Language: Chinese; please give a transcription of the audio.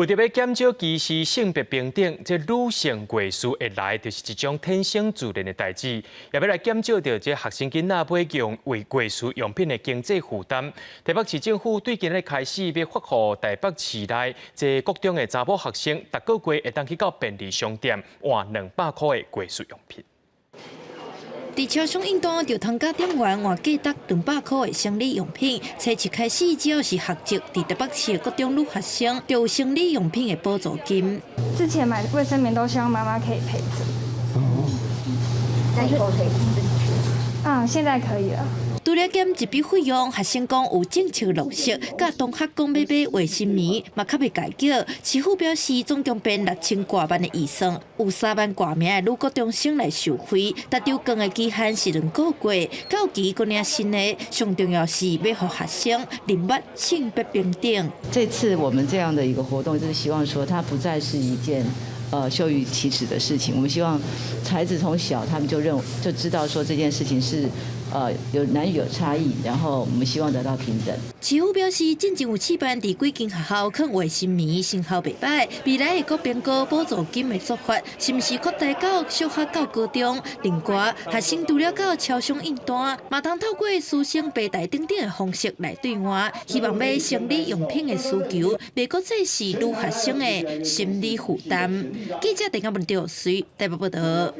为着要减少歧视性别平等，这女性贵妇会来就是一种天生自然的代志，也要来减少到这学生囡仔买用为贵妇用品的经济负担。台北市政府对今日开始要发放台北市内这各中的查某学生，逐个月会当去到便利商店换200块的贵妇用品。 伫超商运动就通甲店员换价值200块的生理用品。初一开始，只要是学籍伫台北市的各种女学生，就有生理用品的补助金。之前买卫生棉都希望妈妈可以陪着。那以后可以自己去？现在可以了。 除了减一笔费用，学生讲有政策落实，甲同学讲要买卫生棉，嘛较袂解叫。市府表示，总共编6000多万的预算，有3万多名的女高中生来受惠。达丢光的期限是2个月，到期佫领新的。上重要是要让学生认识性别平等。这次我们这样的一个活动，就是希望说，它不再是一件羞于启齿的事情。我们希望孩子从小他们就知道说这件事情是。 有男女有差异，然后我们希望得到平等。市府表示，进前有试办伫几间学校放卫生棉，成效袂歹，未来会搁编高补助金的做法，是毋是扩大到小学到高中？另外，学生除了到超商应单，嘛通透过师生平台等等的方式来对换，希望买生理用品的需求，袂搁再是女学生的心理负担。记者陈嘉文调随台北报道。